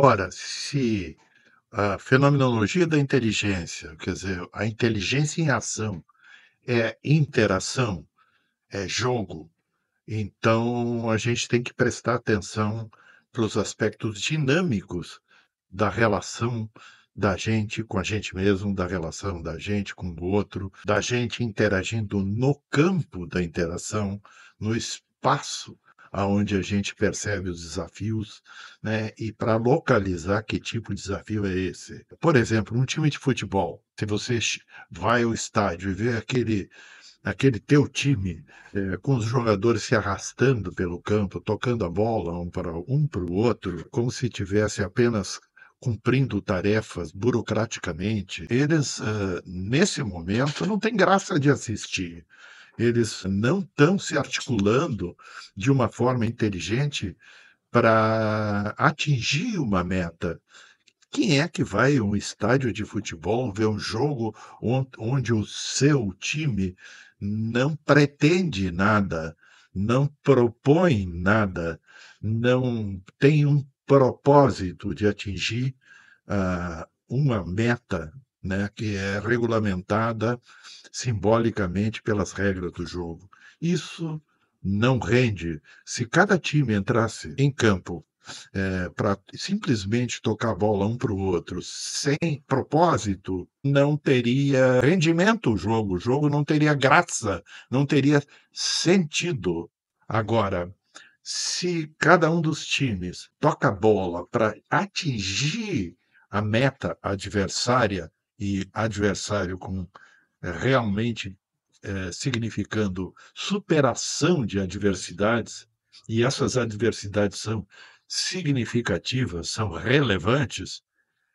Ora, se a fenomenologia da inteligência, quer dizer, a inteligência em ação é interação, é jogo, então a gente tem que prestar atenção para os aspectos dinâmicos da relação da gente com a gente mesmo, da relação da gente com o outro, da gente interagindo no campo da interação, no espaço aonde a gente percebe os desafios, né, e para localizar que tipo de desafio é esse. Por exemplo, um time de futebol, se você vai ao estádio e vê aquele teu time, com os jogadores se arrastando pelo campo, tocando a bola um para o outro, como se tivesse apenas cumprindo tarefas burocraticamente, eles, nesse momento, não tem graça de assistir. Eles não estão se articulando de uma forma inteligente para atingir uma meta. Quem é que vai a um estádio de futebol ver um jogo onde o seu time não pretende nada, não propõe nada, não tem um propósito de atingir, uma meta, né, que é regulamentada simbolicamente pelas regras do jogo. Isso não rende. Se cada time entrasse em campo para simplesmente tocar a bola um para o outro, sem propósito, não teria rendimento o jogo não teria graça, não teria sentido. Agora, se cada um dos times toca a bola para atingir a meta adversária, e adversário com realmente significando superação de adversidades, e essas adversidades são significativas, são relevantes,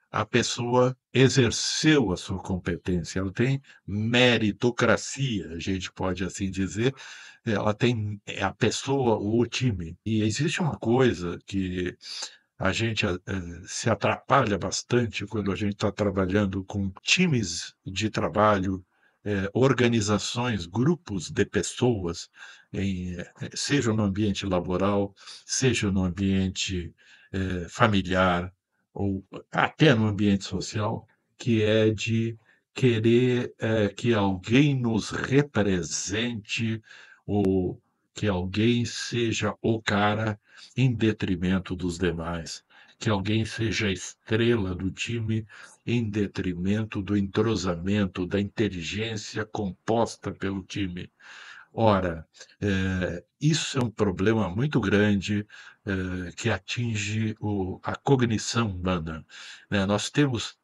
a pessoa exerceu a sua competência, ela tem meritocracia, a gente pode assim dizer, ela tem a pessoa ou o time. E existe uma coisa que a gente se atrapalha bastante quando a gente está trabalhando com times de trabalho, organizações, grupos de pessoas, seja no ambiente laboral, seja no ambiente familiar, ou até no ambiente social, que é de querer que alguém nos represente, ou que alguém seja o cara em detrimento dos demais, que alguém seja a estrela do time em detrimento do entrosamento, da inteligência composta pelo time. Ora, isso é um problema muito grande, que atinge a cognição humana, né. Nós temos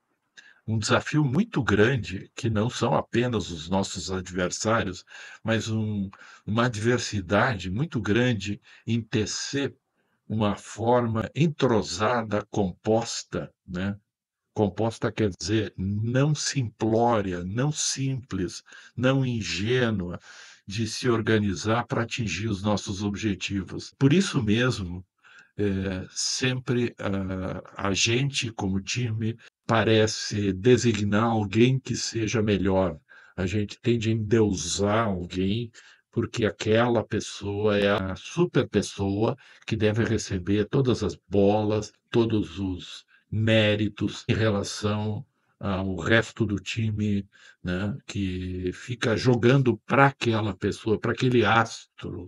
um desafio muito grande, que não são apenas os nossos adversários, mas uma adversidade muito grande em tecer uma forma entrosada, composta, né. Composta quer dizer não simplória, não simples, não ingênua, de se organizar para atingir os nossos objetivos. Por isso mesmo, sempre a gente, como time, parece designar alguém que seja melhor. A gente tende a endeusar alguém, porque aquela pessoa é a super pessoa que deve receber todas as bolas, todos os méritos em relação ao resto do time, né, que fica jogando para aquela pessoa, para aquele astro.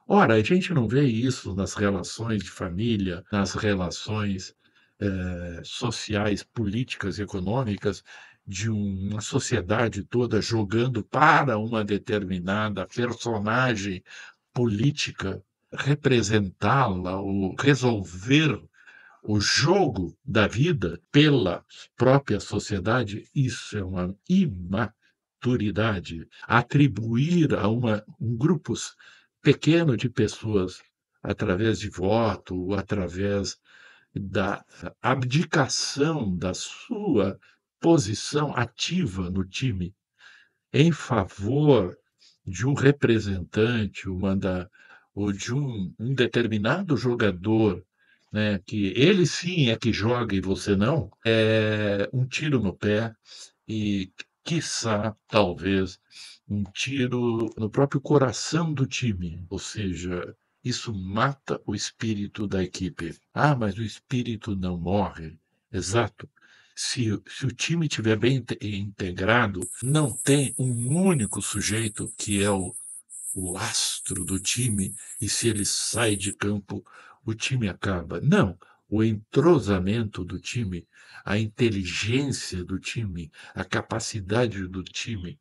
Ora, a gente não vê isso nas relações de família, nas relações, sociais, políticas, econômicas, de uma sociedade toda jogando para uma determinada personagem política, representá-la ou resolver o jogo da vida pela própria sociedade. Isso é uma imaturidade. Atribuir a um grupo pequeno de pessoas, através de voto, ou através da abdicação da sua posição ativa no time, em favor de um representante, ou de um determinado jogador, né, que ele sim é que joga e você não, é um tiro no pé e, quiçá, talvez, um tiro no próprio coração do time. Ou seja, Isso mata o espírito da equipe. Ah, mas o espírito não morre. Exato. Se o time estiver bem integrado, não tem um único sujeito que é o astro do time, e se ele sai de campo, o time acaba. Não, o entrosamento do time, a inteligência do time, a capacidade do time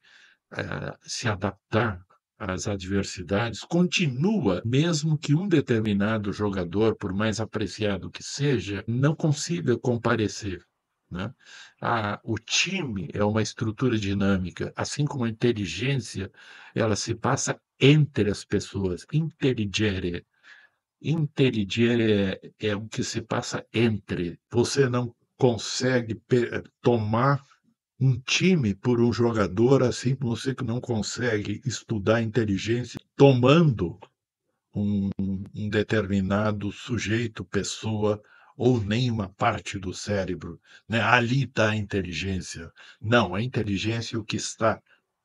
se adaptar às adversidades continua, mesmo que um determinado jogador, por mais apreciado que seja, não consiga comparecer, né? O time é uma estrutura dinâmica, assim como a inteligência, ela se passa entre as pessoas. Inteligere é o que se passa entre. Você não consegue tomar um time por um jogador, assim como você que não consegue estudar a inteligência tomando um determinado sujeito, pessoa, ou nem uma parte do cérebro, né? Ali está a inteligência. Não, a inteligência é o que está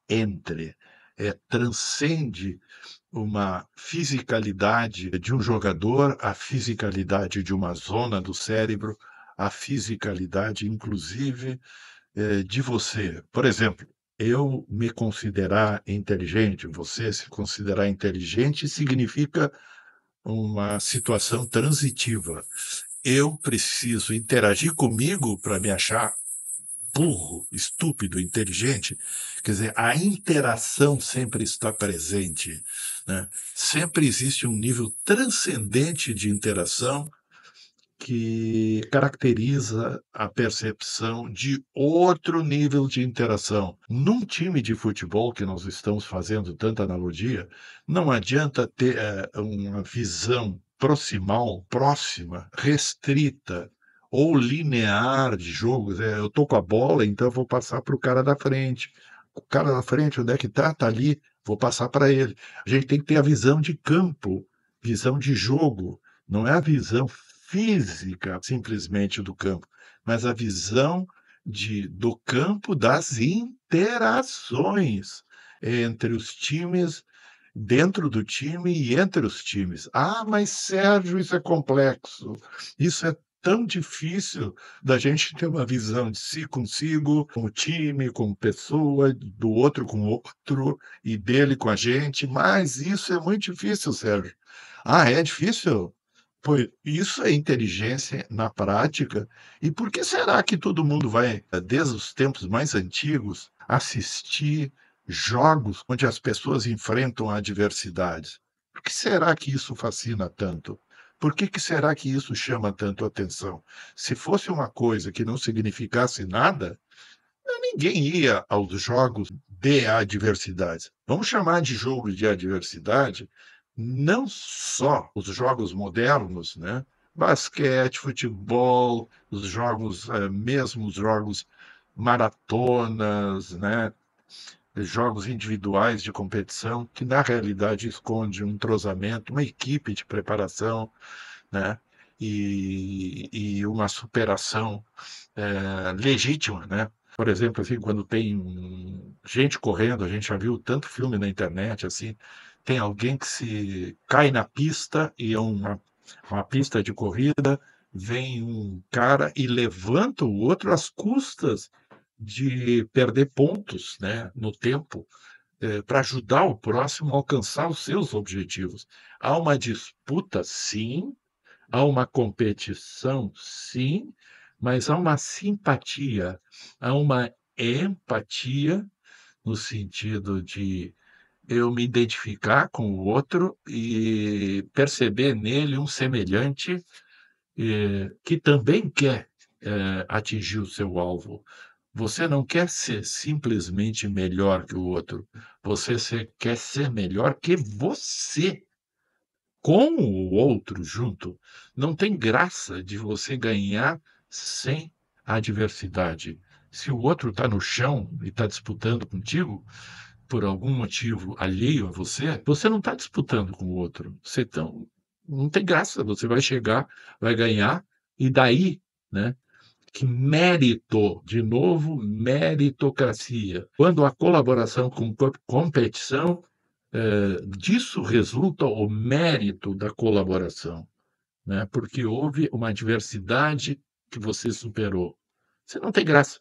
entre, transcende uma fisicalidade de um jogador, a fisicalidade de uma zona do cérebro, a fisicalidade, inclusive, de você. Por exemplo, eu me considerar inteligente, você se considerar inteligente, significa uma situação transitiva. Eu preciso interagir comigo para me achar burro, estúpido, inteligente. Quer dizer, a interação sempre está presente, né? Sempre existe um nível transcendente de interação que caracteriza a percepção de outro nível de interação. Num time de futebol, que nós estamos fazendo tanta analogia, não adianta ter uma visão proximal, próxima, restrita ou linear de jogos. Eu estou com a bola, então eu vou passar para o cara da frente. O cara da frente, onde é que está? Está ali, vou passar para ele. A gente tem que ter a visão de campo, visão de jogo, não é a visão física simplesmente do campo, mas a visão do campo das interações entre os times, dentro do time e entre os times. Ah, mas Sérgio, isso é complexo, isso é tão difícil da gente ter uma visão de si consigo, com o time, com pessoa, do outro com o outro e dele com a gente, mas isso é muito difícil, Sérgio. Ah, é difícil? Pois isso é inteligência na prática. E por que será que todo mundo vai, desde os tempos mais antigos, assistir jogos onde as pessoas enfrentam adversidades? Por que será que isso fascina tanto? Por que será que isso chama tanto atenção? Se fosse uma coisa que não significasse nada, ninguém ia aos jogos de adversidades. Vamos chamar de jogos de adversidade não só os jogos modernos, né? Basquete, futebol, os jogos, mesmo os jogos maratonas, né? Jogos individuais de competição, que na realidade esconde um entrosamento, uma equipe de preparação, né? E uma superação legítima, né? Por exemplo, assim, quando tem gente correndo, a gente já viu tanto filme na internet, assim, tem alguém que se cai na pista e é uma pista de corrida, vem um cara e levanta o outro às custas de perder pontos, né, no tempo, para ajudar o próximo a alcançar os seus objetivos. Há uma disputa, sim, há uma competição, sim, mas há uma simpatia, há uma empatia, no sentido de eu me identificar com o outro e perceber nele um semelhante, que também quer, atingir o seu alvo. Você não quer ser simplesmente melhor que o outro, quer ser melhor que você com o outro junto. Não tem graça de você ganhar sem a adversidade. Se o outro está no chão e está disputando contigo, por algum motivo alheio a você, você não está disputando com o outro. Não tem graça. Você vai chegar, vai ganhar, e daí, né? Que mérito, de novo, meritocracia. Quando a colaboração com competição, disso resulta o mérito da colaboração, né, porque houve uma adversidade que você superou. Você não tem graça.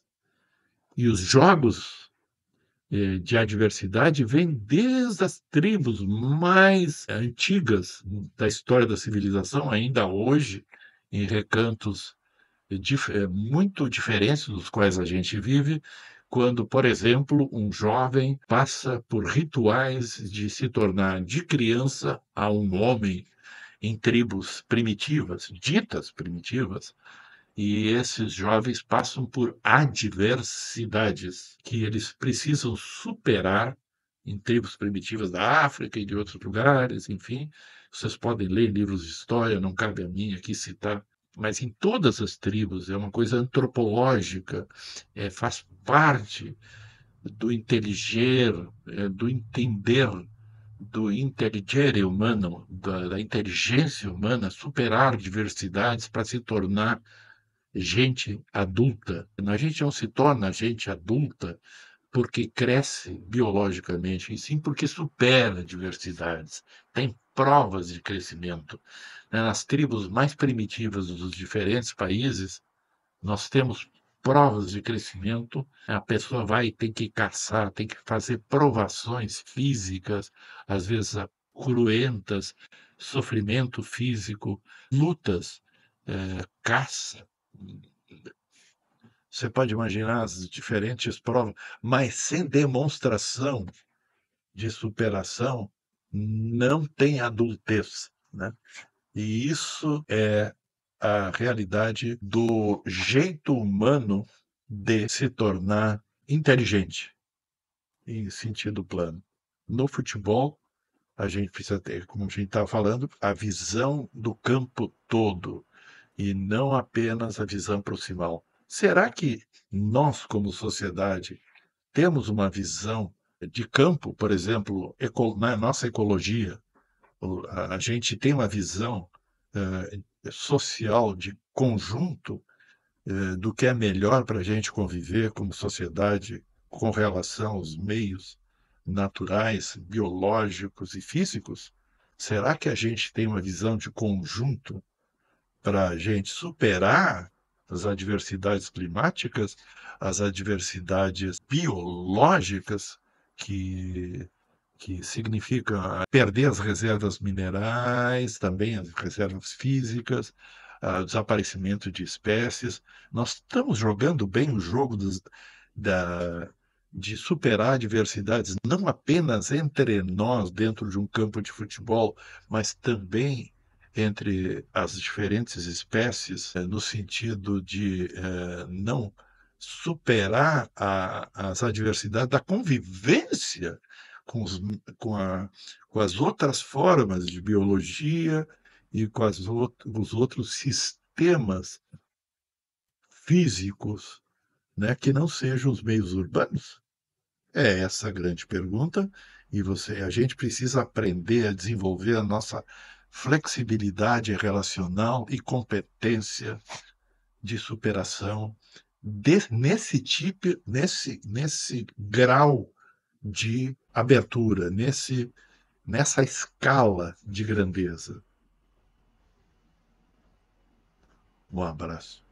E os jogos, de adversidade vêm desde as tribos mais antigas da história da civilização, ainda hoje, em recantos muito diferentes dos quais a gente vive, quando, por exemplo, um jovem passa por rituais de se tornar de criança a um homem em tribos primitivas, ditas primitivas, e esses jovens passam por adversidades que eles precisam superar em tribos primitivas da África e de outros lugares, enfim. Vocês podem ler livros de história, não cabe a mim aqui citar, mas em todas as tribos é uma coisa antropológica, faz parte do inteligir, do entender, do intelligere humano, da inteligência humana, superar diversidades para se tornar gente adulta. A gente não se torna gente adulta porque cresce biologicamente, e sim porque supera diversidades, tem provas de crescimento. Nas tribos mais primitivas dos diferentes países, nós temos provas de crescimento. A pessoa vai tem que caçar, tem que fazer provações físicas, às vezes cruentas, sofrimento físico, lutas, caça. Você pode imaginar as diferentes provas, mas sem demonstração de superação, não tem adultez, né. E isso é a realidade do jeito humano de se tornar inteligente, em sentido plano. No futebol, a gente precisa ter, como a gente estava falando, a visão do campo todo, e não apenas a visão proximal. Será que nós, como sociedade, temos uma visão de campo, por exemplo, na nossa ecologia, a gente tem uma visão social de conjunto do que é melhor para a gente conviver como sociedade com relação aos meios naturais, biológicos e físicos? Será que a gente tem uma visão de conjunto para a gente superar as adversidades climáticas, as adversidades biológicas, que, que significa perder as reservas minerais, também as reservas físicas, o desaparecimento de espécies? Nós estamos jogando bem o jogo da, de superar adversidades, não apenas entre nós, dentro de um campo de futebol, mas também entre as diferentes espécies, no sentido de não superar as adversidades da convivência com, com, com as outras formas de biologia e com os outros sistemas físicos, né, que não sejam os meios urbanos? É essa a grande pergunta, e a gente precisa aprender a desenvolver a nossa flexibilidade relacional e competência de superação nesse grau de abertura, nessa escala de grandeza. Um abraço.